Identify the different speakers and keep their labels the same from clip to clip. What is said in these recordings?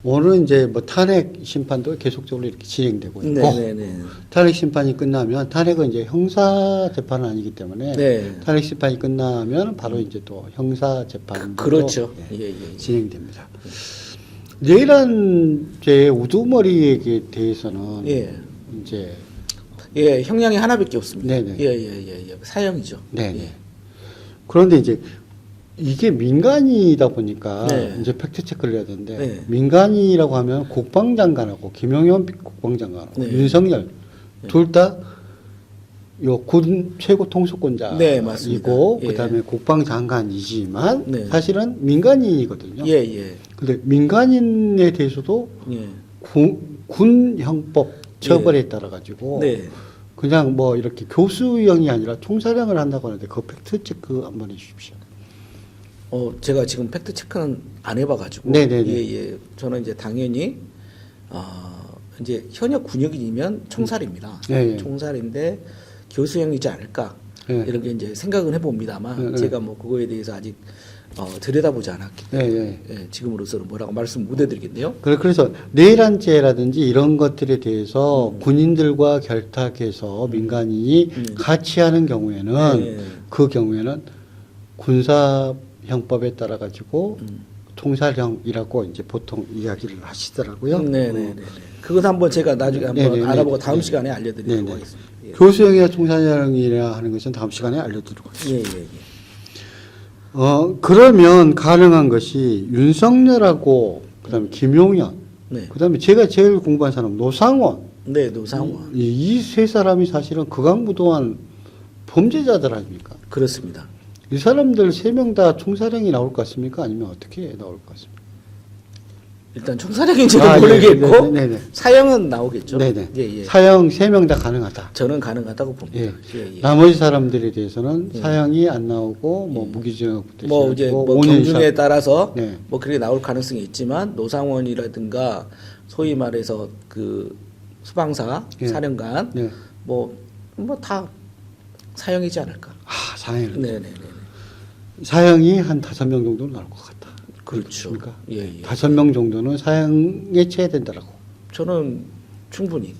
Speaker 1: 오늘 이제 뭐 탄핵 심판도 계속적으로 이렇게 진행되고 있고,
Speaker 2: 네네네.
Speaker 1: 탄핵 심판이 끝나면 탄핵은 이제 형사 재판은 아니기 때문에
Speaker 2: 네.
Speaker 1: 탄핵 심판이 끝나면 바로 이제 또 형사 재판도
Speaker 2: 그렇죠.
Speaker 1: 예, 진행됩니다. 내란죄의 우두머리에 대해서는
Speaker 2: 예.
Speaker 1: 이제
Speaker 2: 예, 형량이 하나밖에 없습니다.
Speaker 1: 네네.
Speaker 2: 예. 사형이죠.
Speaker 1: 네.
Speaker 2: 예.
Speaker 1: 그런데 이제 이게 민간이다 보니까
Speaker 2: 네.
Speaker 1: 이제 팩트 체크를 해야 되는데
Speaker 2: 네.
Speaker 1: 민간이라고 하면 국방장관하고 김용현 국방장관하고
Speaker 2: 네.
Speaker 1: 윤석열 둘 다 요 군 최고 통수권자이고
Speaker 2: 네, 맞습니다. 예.
Speaker 1: 그다음에 국방장관이지만
Speaker 2: 네.
Speaker 1: 사실은 민간인이거든요.
Speaker 2: 예.
Speaker 1: 근데 민간인에 대해서도
Speaker 2: 예.
Speaker 1: 군 형법 처벌에 따라 가지고
Speaker 2: 네.
Speaker 1: 그냥 뭐 이렇게 교수형이 아니라 총사령을 한다고 하는데 그 팩트 체크 한번 해주십시오.
Speaker 2: 제가 지금 팩트 체크는 안 해봐가지고.
Speaker 1: 네네네.
Speaker 2: 예. 저는 이제 당연히 이제 현역 군역이면 총살입니다.
Speaker 1: 네.
Speaker 2: 총살인데 교수형이지 않을까
Speaker 1: 네.
Speaker 2: 이런 게 이제 생각은 해봅니다만
Speaker 1: 네.
Speaker 2: 제가 뭐 그거에 대해서 아직 들여다보지 않았기 때문에
Speaker 1: 네.
Speaker 2: 예, 지금으로서는 뭐라고 말씀 못 해드리겠네요.
Speaker 1: 그래서 내란죄라든지 이런 것들에 대해서 군인들과 결탁해서 민간인이 같이 하는 경우에는
Speaker 2: 네.
Speaker 1: 그 경우에는 군사형법에 따라 가지고 총살형이라고 이제 보통 이야기를 하시더라고요.
Speaker 2: 네네네. 그건 한번 제가 나중에 한번
Speaker 1: 네네네.
Speaker 2: 알아보고 다음
Speaker 1: 네네.
Speaker 2: 시간에 알려드리도록
Speaker 1: 네네.
Speaker 2: 하겠습니다. 예.
Speaker 1: 교수형이나 총살형이라 하는 것은 다음 시간에 알려드리도록 하겠습니다.
Speaker 2: 예.
Speaker 1: 그러면 가능한 것이 윤석열하고 그다음에 김용현,
Speaker 2: 네.
Speaker 1: 그다음에 제가 제일 공부한 사람 노상원,
Speaker 2: 네, 노상원.
Speaker 1: 이 세 사람이 사실은 극악무도한 범죄자들 아닙니까?
Speaker 2: 그렇습니다.
Speaker 1: 이 사람들 세 명 다 총사령이 나올 것 같습니까? 아니면 어떻게 나올 것 같습니까?
Speaker 2: 일단 총사령인지는
Speaker 1: 예,
Speaker 2: 모르겠고
Speaker 1: 네네.
Speaker 2: 사형은 나오겠죠.
Speaker 1: 네네.
Speaker 2: 예.
Speaker 1: 사형 세 명 다 가능하다.
Speaker 2: 저는 가능하다고 봅니다. 예.
Speaker 1: 나머지 사람들에 대해서는 사형이 안 나오고 뭐 무기징역부터
Speaker 2: 뭐 이제
Speaker 1: 시작하고
Speaker 2: 뭐
Speaker 1: 5년
Speaker 2: 경중에
Speaker 1: 이상.
Speaker 2: 따라서
Speaker 1: 네.
Speaker 2: 뭐 그렇게 나올 가능성이 있지만 노상원이라든가 소위 말해서 그 수방사,
Speaker 1: 예.
Speaker 2: 사령관
Speaker 1: 네.
Speaker 2: 뭐 다 사형이지 않을까.
Speaker 1: 사형.
Speaker 2: 네네네.
Speaker 1: 사형이 한 5명 정도 나올 것 같다.
Speaker 2: 그렇죠.
Speaker 1: 그렇습니까?
Speaker 2: 예.
Speaker 1: 5명 정도는 사형에 처해야 된다라고.
Speaker 2: 저는 충분히.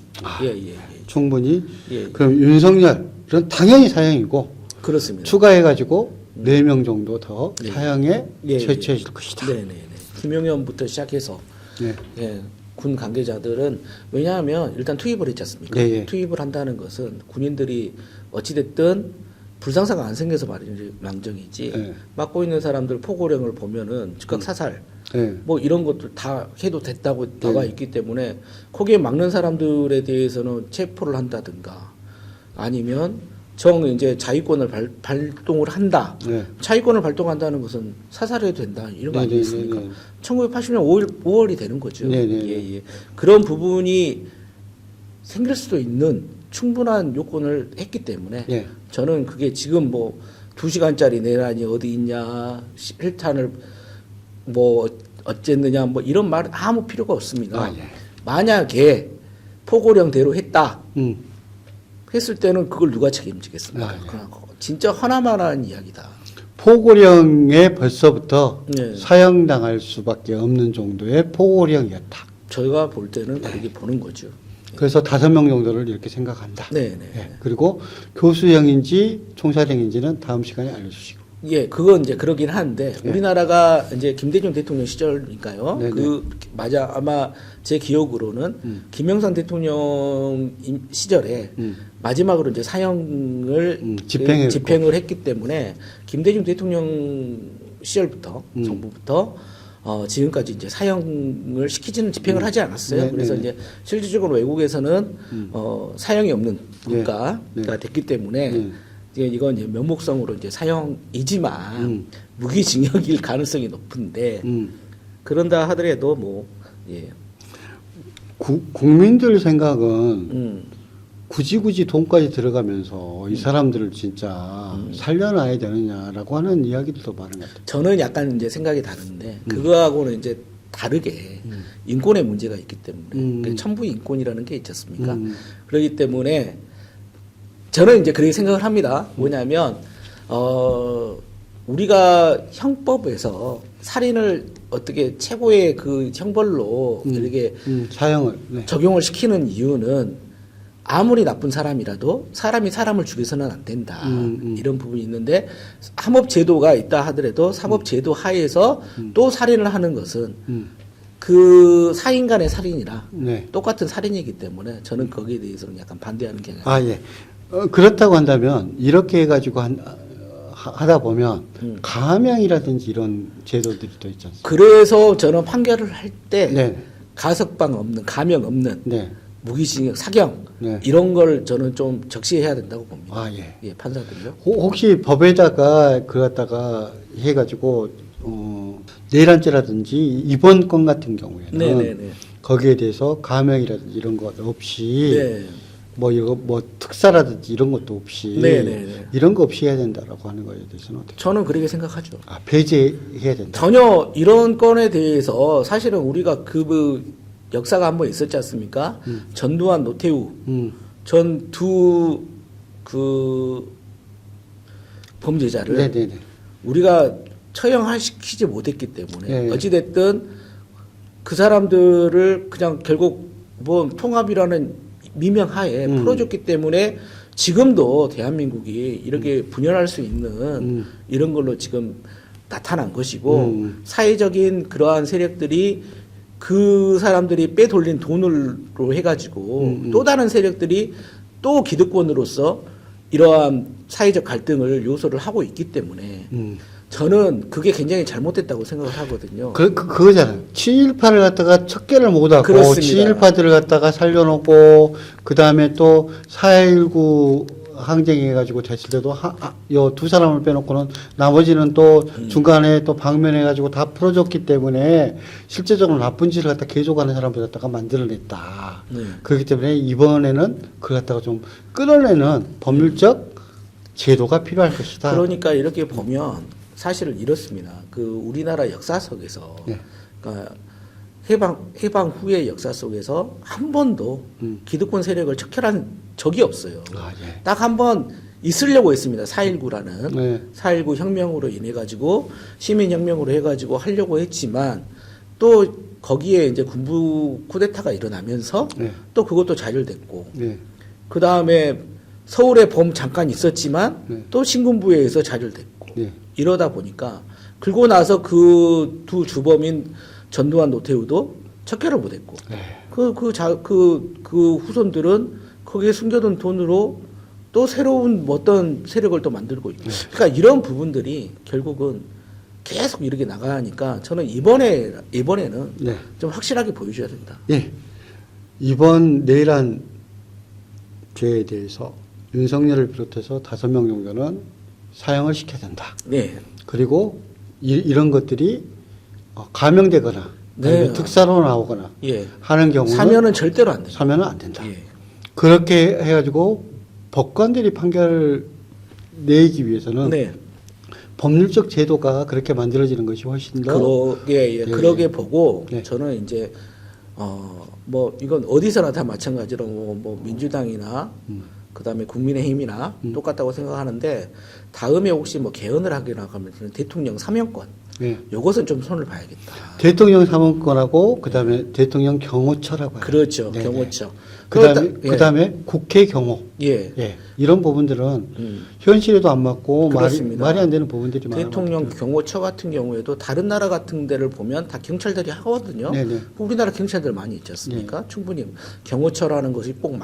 Speaker 2: 예.
Speaker 1: 충분히.
Speaker 2: 예.
Speaker 1: 그럼 윤석열은 당연히 사형이고
Speaker 2: 그렇습니다.
Speaker 1: 추가해가지고 4명 정도 더
Speaker 2: 네.
Speaker 1: 사형에
Speaker 2: 예.
Speaker 1: 처해질 것이다.
Speaker 2: 네네네. 김용현부터 시작해서
Speaker 1: 네.
Speaker 2: 예, 군 관계자들은 왜냐하면 일단 투입을 했지 않습니까?
Speaker 1: 네.
Speaker 2: 투입을 한다는 것은 군인들이 어찌됐든 불상사가 안 생겨서 망정이지
Speaker 1: 네.
Speaker 2: 맡고 있는 사람들 포고령을 보면은 즉각 사살
Speaker 1: 네.
Speaker 2: 뭐 이런 것들 다 해도 됐다고 나와 있기 때문에 거기에 막는 사람들에 대해서는 체포를 한다든가 아니면 이제 자위권을 발동을 한다.
Speaker 1: 네.
Speaker 2: 자위권을 발동한다는 것은 사살해도 된다. 이런 거
Speaker 1: 네,
Speaker 2: 아니겠습니까?
Speaker 1: 네, 네.
Speaker 2: 1980년 5월이 되는 거죠.
Speaker 1: 네, 네,
Speaker 2: 예. 그런 부분이 생길 수도 있는 충분한 요건을 했기 때문에
Speaker 1: 네.
Speaker 2: 저는 그게 지금 뭐 2시간짜리 내란이 어디 있냐, 실탄을 뭐 어쨌느냐, 뭐 이런 말은 아무 필요가 없습니다.
Speaker 1: 예.
Speaker 2: 만약에 포고령대로 했다.
Speaker 1: 음.
Speaker 2: 했을 때는 그걸 누가 책임지겠습니까?
Speaker 1: 예.
Speaker 2: 그냥 진짜 하나만한 이야기다.
Speaker 1: 포고령에 벌써부터
Speaker 2: 네.
Speaker 1: 사형당할 수밖에 없는 정도의 포고령이었다.
Speaker 2: 저희가 볼 때는 그렇게 보는 거죠.
Speaker 1: 그래서 5명 정도를 이렇게 생각한다.
Speaker 2: 네.
Speaker 1: 예. 그리고 교수형인지 총사령인지는 다음 시간에 알려주시고.
Speaker 2: 예, 그건 이제 그러긴 한데 우리나라가 이제 김대중 대통령 시절이니까요.
Speaker 1: 네네.
Speaker 2: 아마 제 기억으로는 김영삼 대통령 시절에 마지막으로 이제 사형을 집행을 했기 때문에 김대중 대통령 시절부터 정부부터 지금까지 이제 사형을 시키지는 집행을 하지 않았어요.
Speaker 1: 네,
Speaker 2: 그래서
Speaker 1: 네.
Speaker 2: 이제 실질적으로 외국에서는 사형이 없는 국가가 됐기 때문에 이건 이제 명목성으로 이제 사형이지만 무기징역일 가능성이 높은데 그런다 하더라도 뭐 예.
Speaker 1: 국민들 생각은 굳이 돈까지 들어가면서 이 사람들을 진짜 살려놔야 되느냐라고 하는 이야기들도 많은 것 같아요.
Speaker 2: 저는 약간 이제 생각이 다른데 그거하고는 이제 다르게 인권의 문제가 있기 때문에 그 천부 인권이라는 게 있지 않습니까? 그렇기 때문에 저는 이제 그렇게 생각을 합니다. 뭐냐면 우리가 형법에서 살인을 어떻게 최고의 그 형벌로 이렇게
Speaker 1: 사형을 네.
Speaker 2: 적용을 시키는 이유는 아무리 나쁜 사람이라도 사람이 사람을 죽여서는 안 된다. 이런 부분이 있는데 합법제도가 있다 하더라도 사법제도 하에서 또 살인을 하는 것은 그 사인 간의 살인이라
Speaker 1: 네.
Speaker 2: 똑같은 살인이기 때문에 저는 거기에 대해서는 약간 반대하는 경향이
Speaker 1: 아 예. 그렇다고 한다면 이렇게 해가지고 하다 보면 감형이라든지 이런 제도들이 또 있지 않습니까?
Speaker 2: 그래서 저는 판결을 할 때
Speaker 1: 네.
Speaker 2: 가석방 없는 감형 없는
Speaker 1: 네.
Speaker 2: 무기징역 사형
Speaker 1: 네.
Speaker 2: 이런 걸 저는 좀 적시해야 된다고 봅니다.
Speaker 1: 아 예.
Speaker 2: 예, 판사들요.
Speaker 1: 혹시 법에다가 그 갖다가 해가지고 내란죄라든지 이번 건 같은 경우에는
Speaker 2: 네네네.
Speaker 1: 거기에 대해서 감형이라든지 이런 것 없이
Speaker 2: 네.
Speaker 1: 뭐 이거 뭐 특사라든지 이런 것도 없이
Speaker 2: 네네네.
Speaker 1: 이런 거 없이 해야 된다라고 하는 거에 대해서는 어떻게?
Speaker 2: 저는 그렇게 생각하죠.
Speaker 1: 아 배제해야 된다.
Speaker 2: 전혀 이런 건에 대해서 사실은 우리가 그 역사가 한번 있었지 않습니까? 전두환, 노태우 전 두 그 범죄자를
Speaker 1: 네네네.
Speaker 2: 우리가 처형시키지 못했기 때문에
Speaker 1: 네.
Speaker 2: 어찌됐든 그 사람들을 그냥 결국 뭐 통합이라는 미명하에 풀어줬기 때문에 지금도 대한민국이 이렇게 분열할 수 있는 이런 걸로 지금 나타난 것이고 사회적인 그러한 세력들이 그 사람들이 빼돌린 돈으로 해가지고 또 다른 세력들이 또 기득권으로서 이러한 사회적 갈등을 요소를 하고 있기 때문에 저는 그게 굉장히 잘못됐다고 생각을 하거든요.
Speaker 1: 그거잖아요. 7.18을 갖다가 척결을 못하고
Speaker 2: 그렇습니다.
Speaker 1: 7.18을 갖다가 살려놓고 그 다음에 또 4.19 항쟁해가지고 됐을 때도 요 두 사람을 빼놓고는 나머지는 또 중간에 또 방면해가지고 다 풀어줬기 때문에 실제적으로 나쁜 짓을 갖다 계속하는 사람들 갖다가 만들어냈다.
Speaker 2: 네.
Speaker 1: 그렇기 때문에 이번에는 그걸 갖다가 좀 끌어내는 법률적 제도가 필요할 것이다.
Speaker 2: 그러니까 이렇게 보면 사실은 이렇습니다. 그 우리나라 역사 속에서
Speaker 1: 네.
Speaker 2: 그러니까 해방 후의 역사 속에서 한 번도 기득권 세력을 척결한 적이 없어요.
Speaker 1: 아, 예.
Speaker 2: 딱 한 번 있으려고 했습니다. 4.19라는
Speaker 1: 네.
Speaker 2: 4.19 혁명으로 인해 가지고 시민혁명으로 해가지고 하려고 했지만 또 거기에 이제 군부 쿠데타가 일어나면서
Speaker 1: 네.
Speaker 2: 또 그것도 좌절됐고
Speaker 1: 네.
Speaker 2: 그 다음에 서울에 범 잠깐 있었지만
Speaker 1: 네.
Speaker 2: 또 신군부에 의해서 좌절됐고
Speaker 1: 네.
Speaker 2: 이러다 보니까 그러고 나서 그 두 주범인 전두환 노태우도 척결을 못했고
Speaker 1: 네.
Speaker 2: 그 후손들은 거기에 숨겨둔 돈으로 또 새로운 어떤 세력을 또 만들고 있고 그러니까 이런 부분들이 결국은 계속 이렇게 나가니까 저는 이번에는
Speaker 1: 네.
Speaker 2: 좀 확실하게 보여줘야 된다.
Speaker 1: 예. 이번 내란 죄에 대해서 윤석열을 비롯해서 5명 정도는 사형을 시켜야 된다.
Speaker 2: 네.
Speaker 1: 그리고 이런 것들이 감형되거나
Speaker 2: 네.
Speaker 1: 아니면 특사로 나오거나
Speaker 2: 예.
Speaker 1: 하는 경우는
Speaker 2: 사면은 절대로 안 된다.
Speaker 1: 사면은 안 된다.
Speaker 2: 예.
Speaker 1: 그렇게 해가지고 법관들이 판결을 내기 위해서는
Speaker 2: 네.
Speaker 1: 법률적 제도가 그렇게 만들어지는 것이 훨씬 더
Speaker 2: 그러게
Speaker 1: 예.
Speaker 2: 그러게 보고
Speaker 1: 네.
Speaker 2: 저는 이제 뭐 이건 어디서나 다 마찬가지로 뭐 민주당이나 그다음에 국민의힘이나 똑같다고 생각하는데 다음에 혹시 뭐 개헌을 하거나 하면 대통령 사면권
Speaker 1: 예.
Speaker 2: 요것은 좀 손을 봐야겠다.
Speaker 1: 대통령 사면권하고 그다음에 대통령 경호처라고 해요.
Speaker 2: 그렇죠.
Speaker 1: 네네.
Speaker 2: 경호처.
Speaker 1: 그다음에
Speaker 2: 예.
Speaker 1: 그다음에 국회 경호.
Speaker 2: 예.
Speaker 1: 예. 이런 부분들은 현실에도 안 맞고
Speaker 2: 그렇습니다.
Speaker 1: 말이 안 되는 부분들이 많아요.
Speaker 2: 대통령 경호처 같은 경우에도 다른 나라 같은 데를 보면 다 경찰들이 하거든요.
Speaker 1: 네네.
Speaker 2: 우리나라 경찰들 많이 있지 않습니까? 충분히 경호처라는 것이 꼭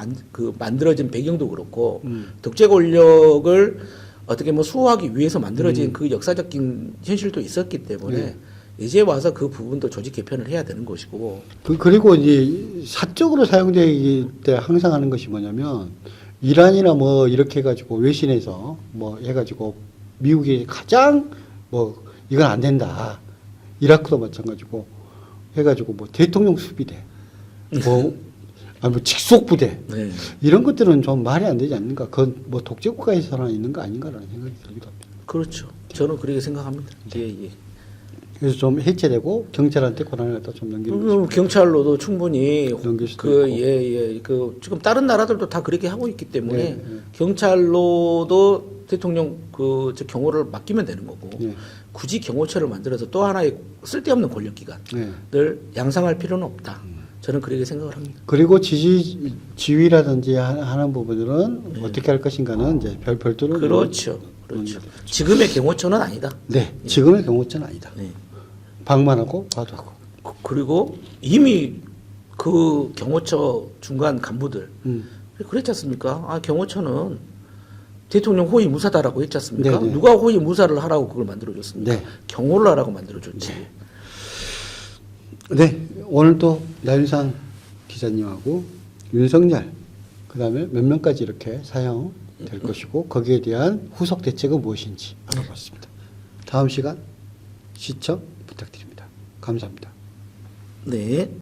Speaker 2: 만들어진 배경도 그렇고 독재 권력을 어떻게 뭐 수호하기 위해서 만들어진 그 역사적인 현실도 있었기 때문에
Speaker 1: 네.
Speaker 2: 이제 와서 그 부분도 조직 개편을 해야 되는 것이고.
Speaker 1: 그리고 이제 사적으로 사용되기 때 항상 하는 것이 뭐냐면 이란이나 뭐 이렇게 해가지고 외신에서 뭐 해가지고 미국이 가장 뭐 이건 안 된다. 이라크도 마찬가지고 해가지고 뭐 대통령 수비대 뭐 아니 뭐 직속부대
Speaker 2: 네.
Speaker 1: 이런 것들은 좀 말이 안 되지 않는가? 그건 뭐 독재국가에서나 있는 거 아닌가라는 생각이 들기도 합니다.
Speaker 2: 그렇죠. 저는 그렇게 생각합니다. 예, 예.
Speaker 1: 그래서 좀 해체되고 경찰한테 권한을 갖다 좀 넘기는 거죠.
Speaker 2: 경찰로도 충분히
Speaker 1: 넘길 수도
Speaker 2: 그 지금 다른 나라들도 다 그렇게 하고 있기 때문에
Speaker 1: 네.
Speaker 2: 경찰로도 대통령 경호를 맡기면 되는 거고
Speaker 1: 네. 네.
Speaker 2: 경호처를 만들어서 또 하나의 쓸데없는 권력기관을
Speaker 1: 네.
Speaker 2: 양상할 필요는 없다. 저는 그렇게 생각을 합니다.
Speaker 1: 그리고 지휘라든지 하는 부분들은 어떻게 할 것인가는 이제 별도로
Speaker 2: 그렇죠. 그렇죠. 지금의 경호처는 아니다.
Speaker 1: 네, 지금의 경우처는 아니다.
Speaker 2: 네.
Speaker 1: 방만하고 과도하고.
Speaker 2: 그리고 이미 그 경호처 중간 간부들 그랬지 않습니까? 아, 경호처는 대통령 호위 무사다라고 했지 않습니까?
Speaker 1: 네네.
Speaker 2: 누가 호위 무사를 하라고 그걸 만들어줬습니까?
Speaker 1: 네.
Speaker 2: 경호를 하라고 만들어줬지.
Speaker 1: 네, 오늘 또 나윤상 기자님하고 윤석열, 그 다음에 몇 명까지 이렇게 사형될 것이고 거기에 대한 후속 대책은 무엇인지 알아봤습니다. 다음 시간 시청 부탁드립니다. 감사합니다.
Speaker 2: 네.